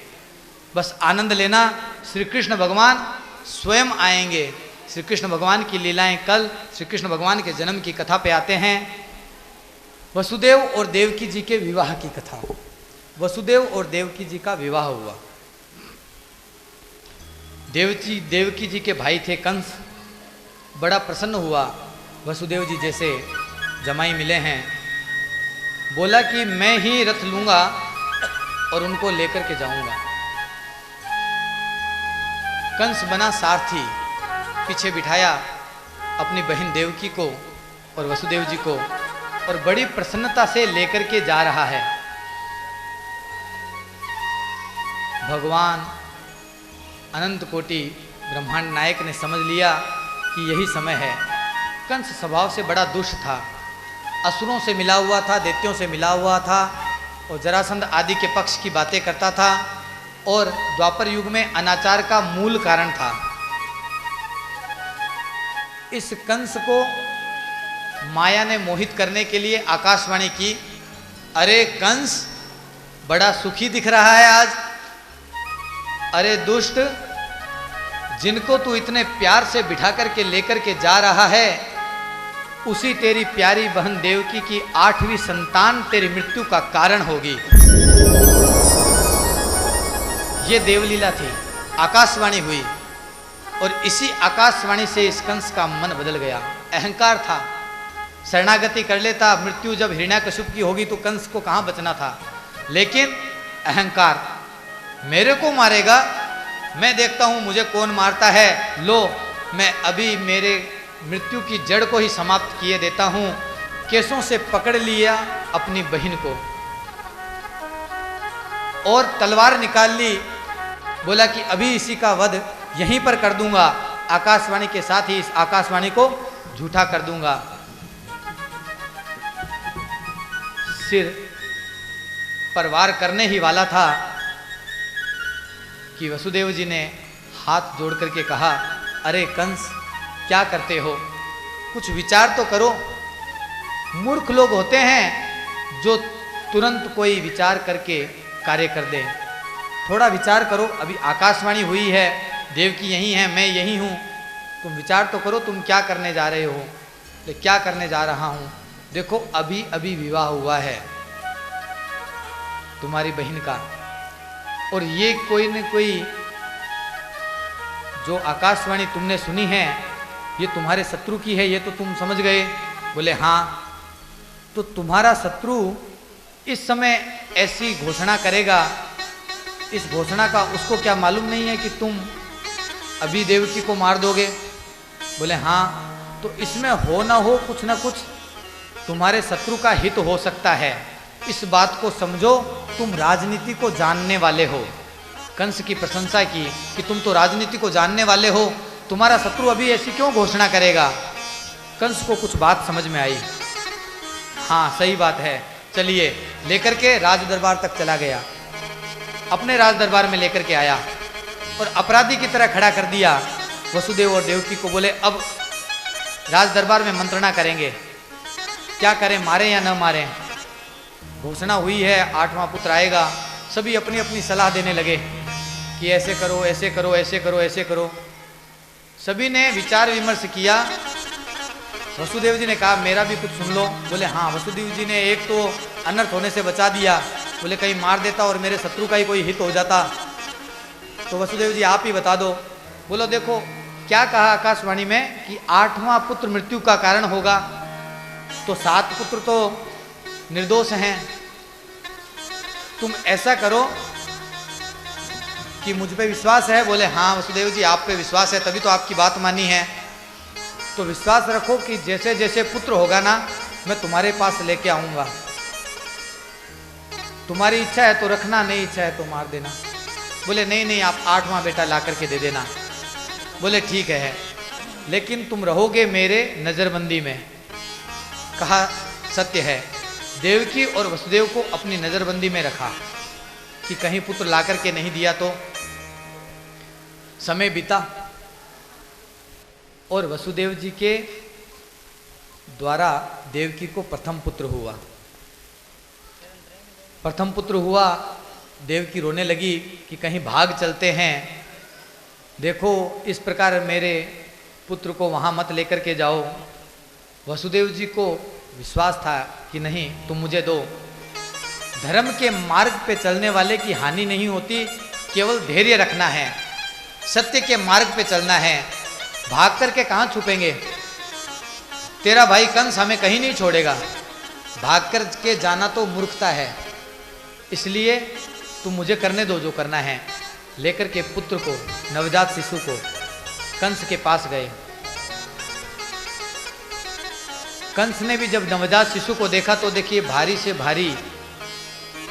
बस आनंद लेना, श्री कृष्ण भगवान स्वयं आएंगे। श्री कृष्ण भगवान की लीलाएं कल श्री कृष्ण भगवान के जन्म की कथा पे आते हैं। वसुदेव और देवकी जी के विवाह की कथा। वसुदेव और देवकी जी का विवाह हुआ। देवकी जी के भाई थे कंस। बड़ा प्रसन्न हुआ, वसुदेव जी जैसे जमाई मिले हैं। बोला कि मैं ही रथ लूंगा और उनको लेकर के जाऊंगा। कंस बना सारथी, पीछे बिठाया अपनी बहन देवकी को और वसुदेव जी को, और बड़ी प्रसन्नता से लेकर के जा रहा है। भगवान अनंत कोटि ब्रह्मांड नायक ने समझ लिया कि यही समय है। कंस स्वभाव से बड़ा दुष्ट था, असुरों से मिला हुआ था, दैत्यों से मिला हुआ था, और जरासंध आदि के पक्ष की बातें करता था और द्वापर युग में अनाचार का मूल कारण था। इस कंस को माया ने मोहित करने के लिए आकाशवाणी की, अरे कंस बड़ा सुखी दिख रहा है आज। अरे दुष्ट, जिनको तू इतने प्यार से बिठा करके लेकर के जा रहा है, उसी तेरी प्यारी बहन देवकी की 8वीं संतान तेरी मृत्यु का कारण होगी। ये देवलीला थी, आकाशवाणी हुई और इसी आकाशवाणी से इस कंस का मन बदल गया। अहंकार था, शरणागति कर लेता, मृत्यु जब हिरण्याकश्यप की होगी तो कंस को कहां बचना था, लेकिन अहंकार, मेरे को मारेगा, मैं देखता हूं मुझे कौन मारता है, लो मैं अभी मेरे मृत्यु की जड़ को ही समाप्त किए देता हूं। केसों से पकड़ लिया अपनी बहन को और तलवार निकाल ली, बोला कि अभी इसी का वध यहीं पर कर दूंगा, आकाशवाणी के साथ ही इस आकाशवाणी को झूठा कर दूंगा। सिर पर वार करने ही वाला था कि वसुदेव जी ने हाथ जोड़ करके कहा, अरे कंस क्या करते हो, कुछ विचार तो करो। मूर्ख लोग होते हैं जो तुरंत कोई विचार करके कार्य कर दे। थोड़ा विचार करो, अभी आकाशवाणी हुई है, देवकी यही है, मैं यही हूँ, तुम विचार तो करो तुम क्या करने जा रहे हो। तो क्या करने जा रहा हूँ, देखो अभी अभी विवाह हुआ है तुम्हारी बहन का, और ये कोई न कोई जो आकाशवाणी तुमने सुनी है ये तुम्हारे शत्रु की है, ये तो तुम समझ गए। बोले हाँ, तो तुम्हारा शत्रु इस समय ऐसी घोषणा करेगा, इस घोषणा का उसको क्या मालूम नहीं है कि तुम अभी देवकी को मार दोगे। बोले हाँ, तो इसमें हो ना हो कुछ ना कुछ तुम्हारे शत्रु का हित हो सकता है, इस बात को समझो, तुम राजनीति को जानने वाले हो। कंस की प्रशंसा की कि तुम तो राजनीति को जानने वाले हो, तुम्हारा शत्रु अभी ऐसी क्यों घोषणा करेगा। कंस को कुछ बात समझ में आई, हाँ सही बात है, चलिए लेकर के राज दरबार तक चला गया। अपने राज दरबार में लेकर के आया और अपराधी की तरह खड़ा कर दिया वसुदेव और देवकी को। बोले अब राज दरबार में मंत्रणा करेंगे, क्या करें, मारें या न मारें। घोषणा हुई है 8वां पुत्र आएगा, सभी अपनी अपनी सलाह देने लगे कि ऐसे करो, ऐसे करो, ऐसे करो, ऐसे करो। सभी ने विचार विमर्श किया। वसुदेव जी ने कहा मेरा भी कुछ सुन लो। बोले हाँ। वसुदेव जी ने एक तो अनर्थ होने से बचा दिया, बोले कहीं मार देता और मेरे शत्रु का ही कोई हित हो जाता। तो वसुदेव जी आप ही बता दो। बोलो देखो क्या कहा आकाशवाणी में कि 8वां पुत्र मृत्यु का कारण होगा, तो 7 पुत्र तो निर्दोष हैं। तुम ऐसा करो कि मुझ पे विश्वास है। बोले हाँ वसुदेव जी आप पे विश्वास है, तभी तो आपकी बात मानी है। तो विश्वास रखो कि जैसे जैसे पुत्र होगा ना मैं तुम्हारे पास लेके आऊंगा। तुम्हारी इच्छा है तो रखना, नहीं इच्छा है तो मार देना। बोले नहीं नहीं आप 8वां बेटा ला करके दे देना। बोले ठीक है, लेकिन तुम रहोगे मेरे नजरबंदी में। कहा सत्य है। देवकी और वसुदेव को अपनी नजरबंदी में रखा कि कहीं पुत्र ला करके नहीं दिया तो। समय बीता और वसुदेव जी के द्वारा देवकी को प्रथम पुत्र हुआ। प्रथम पुत्र हुआ, देवकी रोने लगी कि कहीं भाग चलते हैं, देखो इस प्रकार मेरे पुत्र को वहाँ मत लेकर के जाओ। वसुदेव जी को विश्वास था कि नहीं तुम मुझे दो। धर्म के मार्ग पे चलने वाले की हानि नहीं होती, केवल धैर्य रखना है, सत्य के मार्ग पे चलना है। भाग करके कहाँ छुपेंगे, तेरा भाई कंस हमें कहीं नहीं छोड़ेगा। भाग कर के जाना तो मूर्खता है, इसलिए तुम मुझे करने दो जो करना है। लेकर के पुत्र को, नवजात शिशु को कंस के पास गए। कंस ने भी जब नवजात शिशु को देखा तो देखिए भारी से भारी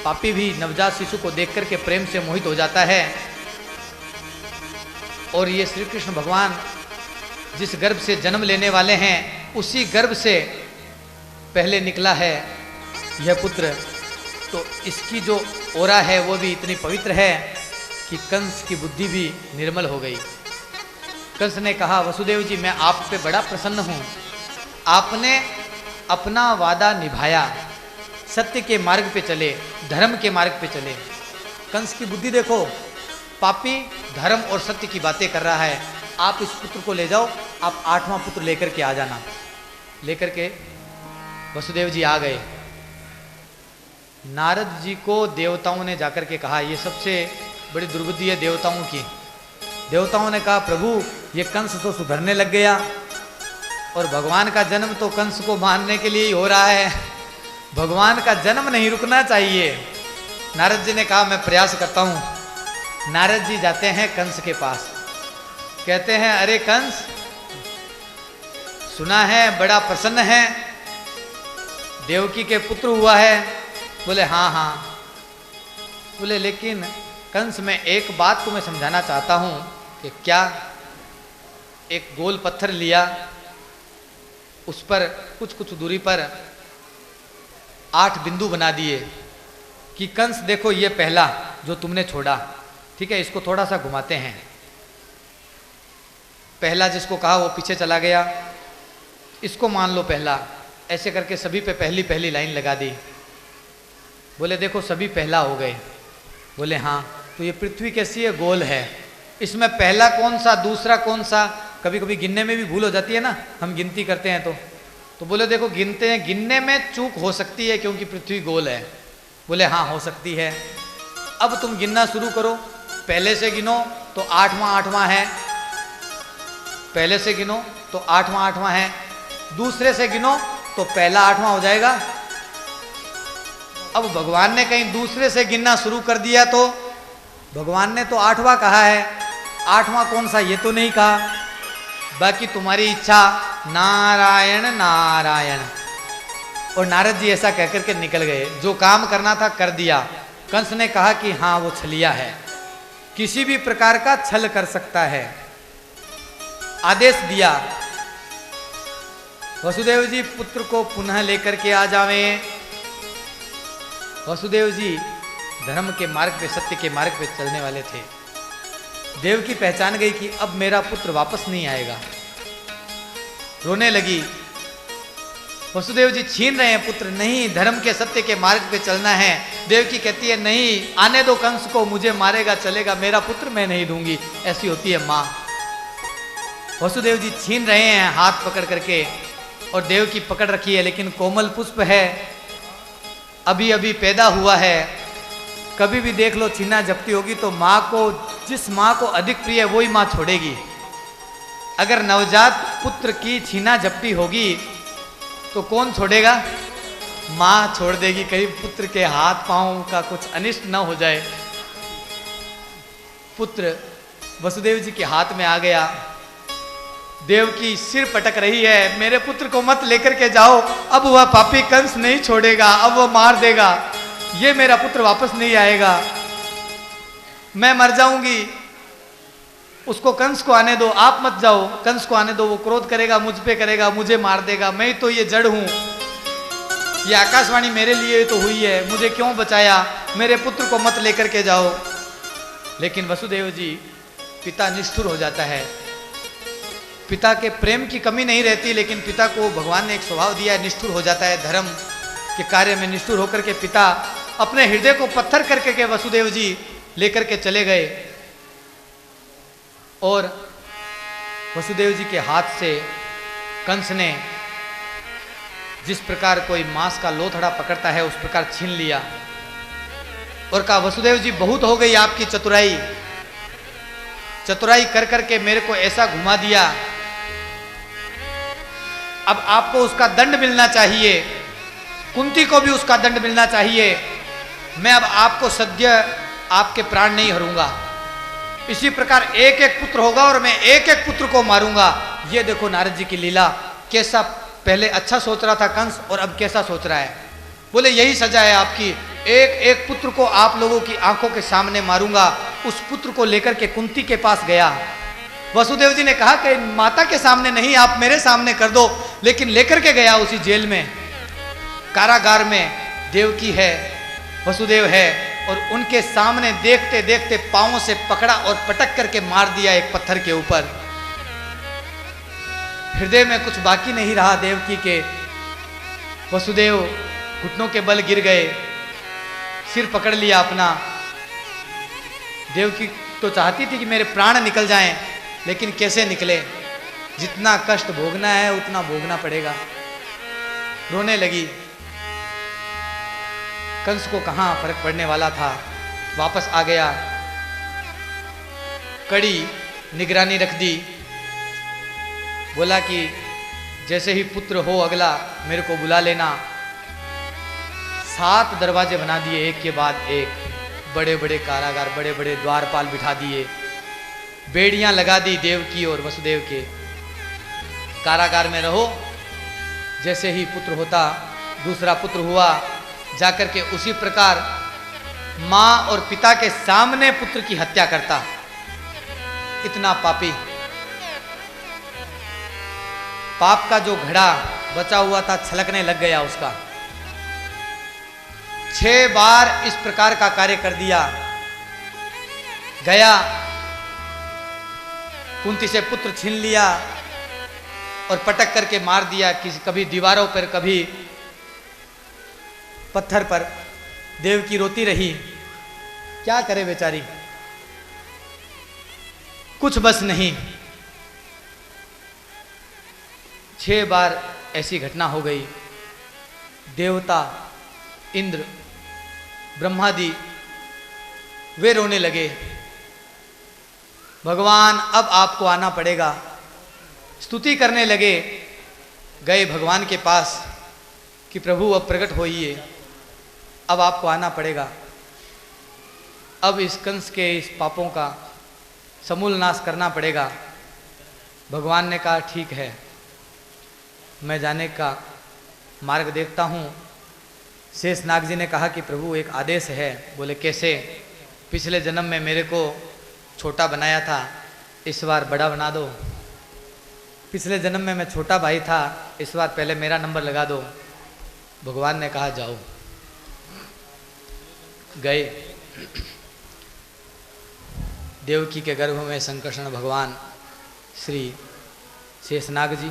पापी भी नवजात शिशु को देख करके प्रेम से मोहित हो जाता है। और ये श्री कृष्ण भगवान जिस गर्भ से जन्म लेने वाले हैं उसी गर्भ से पहले निकला है यह पुत्र। तो इसकी जो ओरा है वो भी इतनी पवित्र है कि कंस की बुद्धि भी निर्मल हो गई। कंस ने कहा, वसुदेव जी मैं आप पे बड़ा प्रसन्न हूँ, आपने अपना वादा निभाया, सत्य के मार्ग पे चले, धर्म के मार्ग पे चले। कंस की बुद्धि देखो, पापी धर्म और सत्य की बातें कर रहा है। आप इस पुत्र को ले जाओ, आप 8वां पुत्र लेकर के आ जाना। लेकर के वसुदेव जी आ गए। नारद जी को देवताओं ने जाकर के कहा, ये सबसे बड़ी दुर्बुद्धि है देवताओं की। देवताओं ने कहा, प्रभु ये कंस तो सुधरने लग गया और भगवान का जन्म तो कंस को मारने के लिए ही हो रहा है, भगवान का जन्म नहीं रुकना चाहिए। नारद जी ने कहा, मैं प्रयास करता हूं। नारद जी जाते हैं कंस के पास, कहते हैं, अरे कंस, सुना है बड़ा प्रसन्न है, देवकी के पुत्र हुआ है। बोले हाँ हाँ। बोले लेकिन कंस, मैं एक बात तुम्हें समझाना चाहता हूं कि क्या। एक गोल पत्थर लिया, उस पर कुछ दूरी पर 8 बिंदु बना दिए कि कंस देखो, ये पहला जो तुमने छोड़ा, ठीक है, इसको थोड़ा सा घुमाते हैं। पहला जिसको कहा वो पीछे चला गया, इसको मान लो पहला। ऐसे करके सभी पे पहली पहली लाइन लगा दी। बोले देखो सभी पहला हो गए। बोले हाँ। तो ये पृथ्वी कैसी है, गोल है, इसमें पहला कौन सा दूसरा कौन सा, कभी कभी गिनने में भी भूल हो जाती है ना, हम गिनती करते हैं तो बोले देखो गिनते हैं, गिनने में चूक हो सकती है क्योंकि पृथ्वी गोल है। बोले हाँ हो सकती है। अब तुम गिनना शुरू करो, पहले से गिनो तो 8वां है, पहले से गिनो तो 8वां है, दूसरे से गिनो तो पहला 8वां हो जाएगा। अब भगवान ने कहीं दूसरे से गिनना शुरू कर दिया तो भगवान ने तो 8वां कहा है, 8वां कौन सा ये तो नहीं कहा। बाकी तुम्हारी इच्छा, नारायण नारायण। और नारद जी ऐसा कहकर के निकल गए। जो काम करना था कर दिया। कंस ने कहा कि हाँ वो छलिया है, किसी भी प्रकार का छल कर सकता है। आदेश दिया, वसुदेव जी पुत्र को पुनः लेकर के आ जावें। वसुदेव जी धर्म के मार्ग पे, सत्य के मार्ग पे चलने वाले थे। देवकी पहचान गई कि अब मेरा पुत्र वापस नहीं आएगा, रोने लगी। वसुदेव जी छीन रहे हैं पुत्र, नहीं धर्म के सत्य के मार्ग पे चलना है। देवकी कहती है नहीं, आने दो कंस को, मुझे मारेगा चलेगा, मेरा पुत्र मैं नहीं दूंगी। ऐसी होती है माँ। वसुदेव जी छीन रहे हैं हाथ पकड़ करके, और देवकी पकड़ रखी है, लेकिन कोमल पुष्प है, अभी अभी पैदा हुआ है। कभी भी देख लो छीना झपटी होगी तो माँ को, जिस माँ को अधिक प्रिय है वही माँ छोड़ेगी। अगर नवजात पुत्र की छीना झपटी होगी तो कौन छोड़ेगा? माँ छोड़ देगी, कहीं पुत्र के हाथ पांव का कुछ अनिष्ट न हो जाए। पुत्र वसुदेव जी के हाथ में आ गया। देवकी सिर पटक रही है, मेरे पुत्र को मत लेकर के जाओ, अब वह पापी कंस नहीं छोड़ेगा, अब वह मार देगा, ये मेरा पुत्र वापस नहीं आएगा, मैं मर जाऊंगी। उसको कंस को आने दो, आप मत जाओ, कंस को आने दो, वो क्रोध करेगा, मुझ पे करेगा, मुझे मार देगा, मैं तो ये जड़ हूं, ये आकाशवाणी मेरे लिए तो हुई है, मुझे क्यों बचाया, मेरे पुत्र को मत लेकर के जाओ। लेकिन वसुदेव जी, पिता निष्ठुर हो जाता है। पिता के प्रेम की कमी नहीं रहती, लेकिन पिता को भगवान ने एक स्वभाव दिया है, निष्ठुर हो जाता है। धर्म के कार्य में निष्ठुर होकर के पिता अपने हृदय को पत्थर करके के वसुदेव जी लेकर के चले गए, और वसुदेव जी के हाथ से कंस ने जिस प्रकार कोई मांस का लोथड़ा पकड़ता है उस प्रकार छीन लिया, और कहा वसुदेव जी बहुत हो गई आपकी चतुराई, चतुराई कर करके मेरे को ऐसा घुमा दिया, अब आपको उसका दंड मिलना चाहिए, कुंती को भी उसका दंड मिलना चाहिए। मैं अब आपको सद्य आपके प्राण नहीं हरूंगा, इसी प्रकार एक एक पुत्र होगा और मैं एक एक पुत्र को मारूंगा। ये देखो नारद जी की लीला, कैसा पहले अच्छा सोच रहा था कंस और अब कैसा सोच रहा है। बोले यही सजा है आपकी, एक एक पुत्र को आप लोगों की आंखों के सामने मारूंगा। उस पुत्र को लेकर के कुंती के पास गया। वसुदेव जी ने कहा कि माता के सामने नहीं, आप मेरे सामने कर दो, लेकिन लेकर के गया उसी जेल में, कारागार में। देवकी है, वसुदेव है, और उनके सामने देखते देखते पांवों से पकड़ा और पटक करके मार दिया एक पत्थर के ऊपर। हृदय में कुछ बाकी नहीं रहा देवकी के। वसुदेव घुटनों के बल गिर गए, सिर पकड़ लिया अपना। देवकी तो चाहती थी कि मेरे प्राण निकल जाएं, लेकिन कैसे निकले? जितना कष्ट भोगना है उतना भोगना पड़ेगा। रोने लगी। कंस को कहां फर्क पड़ने वाला था, वापस आ गया, कड़ी निगरानी रख दी। बोला कि जैसे ही पुत्र हो अगला मेरे को बुला लेना। 7 दरवाजे बना दिए एक के बाद एक, बड़े बड़े कारागार, बड़े बड़े द्वारपाल बिठा दिए, बेड़ियां लगा दी देवकी और वसुदेव के। कारागार में रहो, जैसे ही पुत्र होता, दूसरा पुत्र हुआ, जाकर के उसी प्रकार मां और पिता के सामने पुत्र की हत्या करता। इतना पापी। पाप का जो घड़ा बचा हुआ था छलकने लग गया उसका। 6 बार इस प्रकार का कार्य कर दिया। गया, कुंती से पुत्र छीन लिया और पटक करके मार दिया, किसी कभी दीवारों पर, कभी पत्थर पर। देवकी रोती रही, क्या करे बेचारी, कुछ बस नहीं। 6 बार ऐसी घटना हो गई। देवता, इंद्र, ब्रह्मादि वे रोने लगे। भगवान अब आपको आना पड़ेगा। स्तुति करने लगे। गए भगवान के पास कि प्रभु अब प्रकट होइए, अब आपको आना पड़ेगा। अब इस कंस के इस पापों का समूल नाश करना पड़ेगा। भगवान ने कहा ठीक है, मैं जाने का मार्ग देखता हूँ। शेषनाग जी ने कहा कि प्रभु एक आदेश है। बोले कैसे? पिछले जन्म में मेरे को छोटा बनाया था, इस बार बड़ा बना दो। पिछले जन्म में मैं छोटा भाई था, इस बार पहले मेरा नंबर लगा दो। भगवान ने कहा जाओ। गए। देवकी के गर्भ में संकर्षण भगवान श्री शेषनाग जी।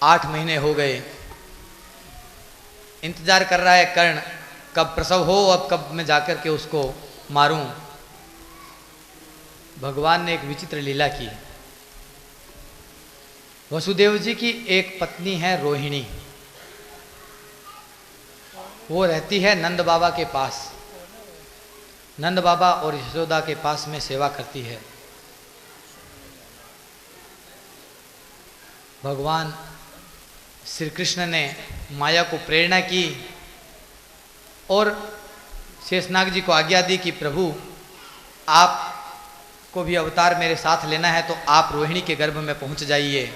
8 महीने हो गए। इंतजार कर रहा है कर्ण, कब प्रसव हो, अब कब मैं जाकर के उसको मारूं। भगवान ने एक विचित्र लीला की। वसुदेव जी की एक पत्नी है रोहिणी, वो रहती है नंद बाबा के पास। नंद बाबा और यशोदा के पास में सेवा करती है। भगवान श्री कृष्ण ने माया को प्रेरणा की और शेषनाग जी को आज्ञा दी कि प्रभु आप को भी अवतार मेरे साथ लेना है तो आप रोहिणी के गर्भ में पहुंच जाइए।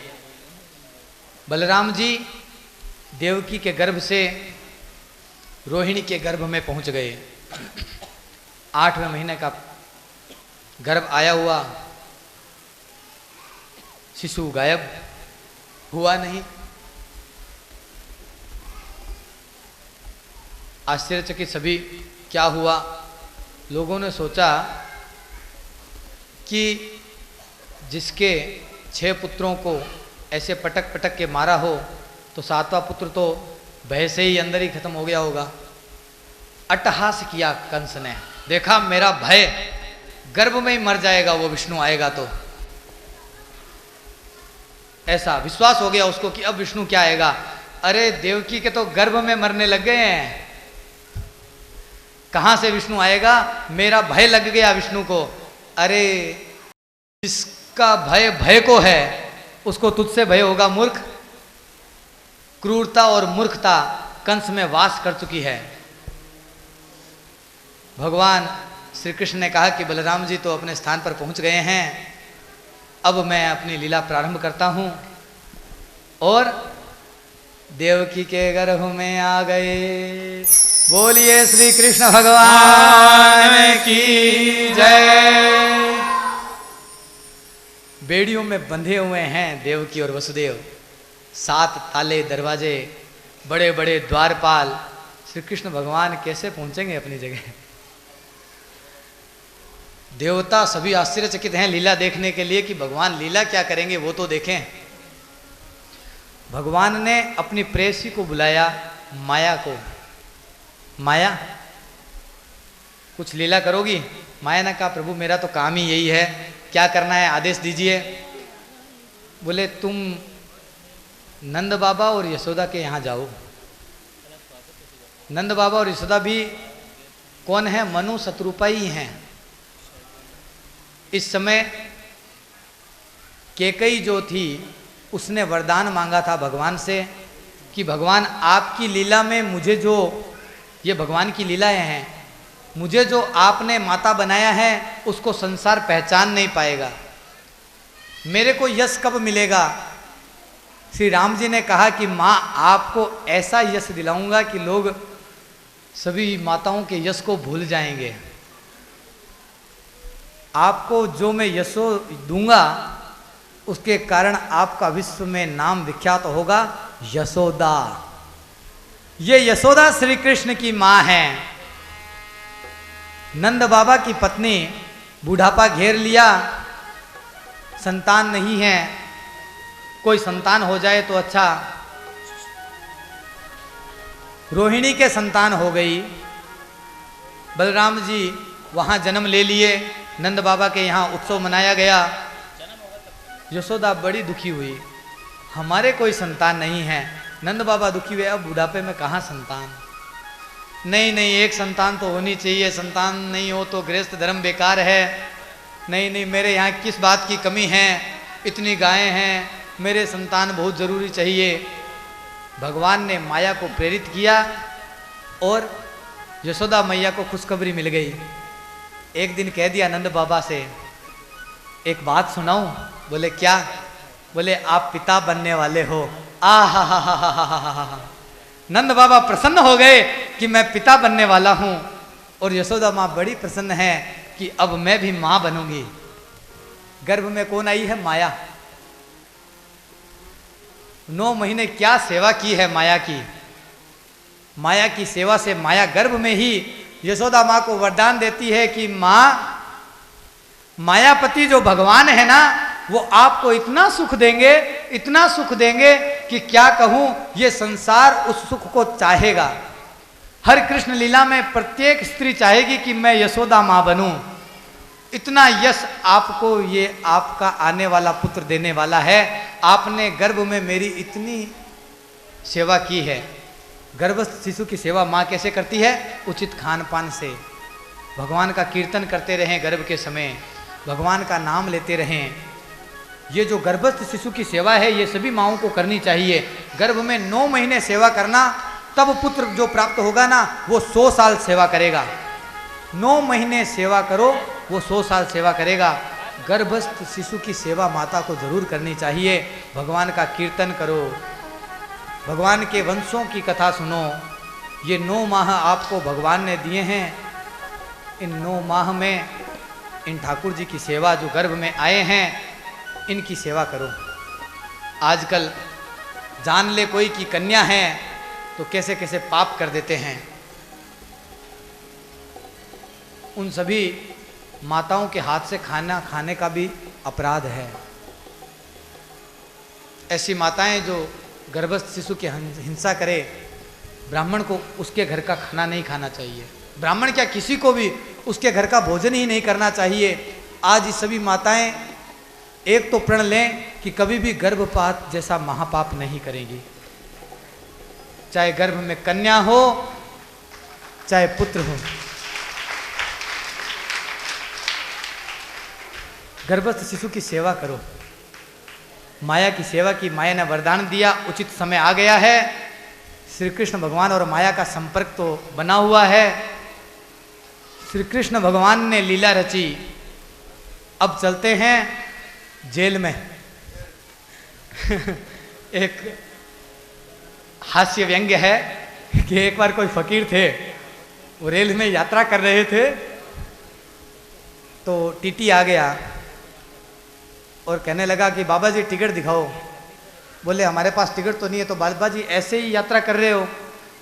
बलराम जी देवकी के गर्भ से रोहिणी के गर्भ में पहुंच गए। 8वें महीने का गर्भ आया हुआ, शिशु गायब हुआ नहीं। आश्चर्यचकित सभी, क्या हुआ? लोगों ने सोचा कि जिसके 6 पुत्रों को ऐसे पटक पटक के मारा हो तो 7वां पुत्र तो भय से ही अंदर ही खत्म हो गया होगा। अट्टहास किया कंस ने, देखा मेरा भय गर्भ में ही मर जाएगा वो विष्णु आएगा तो। ऐसा विश्वास हो गया उसको कि अब विष्णु क्या आएगा। अरे देवकी के तो गर्भ में मरने लग गए हैं, कहां से विष्णु आएगा? मेरा भय लग गया विष्णु को। अरे जिसका भय भय को है उसको तुझसे भय होगा मूर्ख। क्रूरता और मूर्खता कंस में वास कर चुकी है। भगवान श्री कृष्ण ने कहा कि बलराम जी तो अपने स्थान पर पहुंच गए हैं, अब मैं अपनी लीला प्रारंभ करता हूं। और देवकी के गर्भ में आ गए। बोलिए श्री कृष्ण भगवान की जय। बेड़ियों में बंधे हुए हैं देवकी और वसुदेव। 7 ताले दरवाजे बड़े बड़े द्वारपाल श्री कृष्ण भगवान कैसे पहुंचेंगे अपनी जगह। देवता सभी आश्चर्यचकित हैं लीला देखने के लिए कि भगवान लीला क्या करेंगे वो तो देखें। भगवान ने अपनी प्रेयसी को बुलाया, माया को। माया, कुछ लीला करोगी? माया ने कहा प्रभु मेरा तो काम ही यही है, क्या करना है आदेश दीजिए। बोले तुम नंद बाबा और यशोदा के यहाँ जाओ। नंद बाबा और यशोदा भी कौन है? मनु शत्रुपा ही हैं। इस समय कैकेयी जो थी उसने वरदान मांगा था भगवान से कि भगवान आपकी लीला में मुझे जो, ये भगवान की लीलाएं हैं, मुझे जो आपने माता बनाया है उसको संसार पहचान नहीं पाएगा, मेरे को यश कब मिलेगा। श्री राम जी ने कहा कि माँ आपको ऐसा यश दिलाऊंगा कि लोग सभी माताओं के यश को भूल जाएंगे। आपको जो मैं यशो दूंगा उसके कारण आपका विश्व में नाम विख्यात होगा, यशोदा। ये यशोदा श्री कृष्ण की माँ है। नंद बाबा की पत्नी, बुढ़ापा घेर लिया, संतान नहीं है, कोई संतान हो जाए तो अच्छा। रोहिणी के संतान हो गई, बलराम जी वहाँ जन्म ले लिए, नंद बाबा के यहाँ उत्सव मनाया गया। यशोदा बड़ी दुखी हुई, हमारे कोई संतान नहीं है। नंद बाबा दुखी हुए, अब बुढ़ापे में कहाँ संतान, नहीं नहीं एक संतान तो होनी चाहिए, संतान नहीं हो तो गृहस्थ धर्म बेकार है। नहीं नहीं मेरे यहाँ किस बात की कमी है, इतनी गायें हैं, मेरे संतान बहुत ज़रूरी चाहिए। भगवान ने माया को प्रेरित किया और यशोदा मैया को खुशखबरी मिल गई। एक दिन कह दिया नंद बाबा से, एक बात सुनाऊं? बोले क्या? बोले आप पिता बनने वाले हो। नंद बाबा प्रसन्न हो गए कि मैं पिता बनने वाला हूं, और यशोदा माँ बड़ी प्रसन्न है कि अब मैं भी माँ बनूंगी। गर्भ में कौन आई है? माया। 9 महीने क्या सेवा की है माया की। माया की सेवा से माया गर्भ में ही यशोदा माँ को वरदान देती है कि माँ, मायापति जो भगवान है ना, वो आपको इतना सुख देंगे, इतना सुख देंगे कि क्या कहूँ, ये संसार उस सुख को चाहेगा। हर कृष्ण लीला में प्रत्येक स्त्री चाहेगी कि मैं यशोदा माँ बनूं। इतना यश आपको ये आपका आने वाला पुत्र देने वाला है। आपने गर्भ में मेरी इतनी सेवा की है। गर्भस्थ शिशु की सेवा माँ कैसे करती है? उचित खान पान से। भगवान का कीर्तन करते रहें गर्भ के समय, भगवान का नाम लेते रहें। ये जो गर्भस्थ शिशु की सेवा है ये सभी माँओं को करनी चाहिए। गर्भ में 9 महीने सेवा करना, तब पुत्र जो प्राप्त होगा ना वो 100 साल सेवा करेगा। 9 महीने सेवा करो, वो 100 साल सेवा करेगा। गर्भस्थ शिशु की सेवा माता को जरूर करनी चाहिए। भगवान का कीर्तन करो, भगवान के वंशों की कथा सुनो। ये 9 माह आपको भगवान ने दिए हैं। इन 9 माह में इन ठाकुर जी की सेवा, जो गर्भ में आए हैं, इनकी सेवा करो। आजकल जान ले कोई की कन्या है तो कैसे कैसे पाप कर देते हैं। उन सभी माताओं के हाथ से खाना खाने का भी अपराध है। ऐसी माताएं जो गर्भस्थ शिशु की हिंसा करे, ब्राह्मण को उसके घर का खाना नहीं खाना चाहिए। ब्राह्मण क्या, किसी को भी उसके घर का भोजन ही नहीं करना चाहिए। आज ये सभी माताएं एक तो प्रण लें कि कभी भी गर्भपात जैसा महापाप नहीं करेंगी। चाहे गर्भ में कन्या हो, चाहे पुत्र हो। गर्भस्थ शिशु की सेवा करो। माया की सेवा की माया ने वरदान दिया, उचित समय आ गया है। श्री कृष्ण भगवान और माया का संपर्क तो बना हुआ है। श्री कृष्ण भगवान ने लीला रची। अब चलते हैं जेल में। एक हास्य व्यंग्य है कि एक बार कोई फकीर थे, वो रेल में यात्रा कर रहे थे, तो टीटी आ गया और कहने लगा कि बाबा जी टिकट दिखाओ। बोले हमारे पास टिकट तो नहीं है। तो बाबा जी ऐसे ही यात्रा कर रहे हो?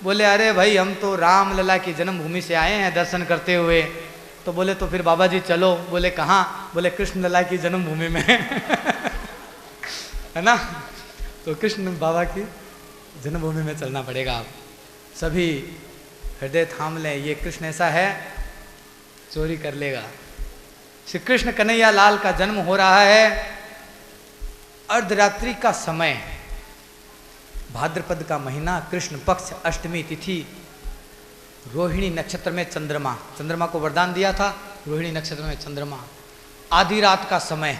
बोले अरे भाई हम तो राम लला की जन्मभूमि से आए हैं दर्शन करते हुए। तो बोले तो फिर बाबा जी चलो। बोले कहाँ? बोले कृष्ण लला की जन्मभूमि में है ना। तो कृष्ण बाबा की जन्मभूमि में चलना पड़ेगा। आप सभी हृदय थाम लें, ये कृष्ण ऐसा है चोरी कर लेगा। श्री कृष्ण कन्हैया लाल का जन्म हो रहा है अर्धरात्रि का समय, भाद्रपद का महीना, कृष्ण पक्ष, अष्टमी तिथि, रोहिणी नक्षत्र में चंद्रमा को वरदान दिया था, रोहिणी नक्षत्र में चंद्रमा, आधी रात का समय।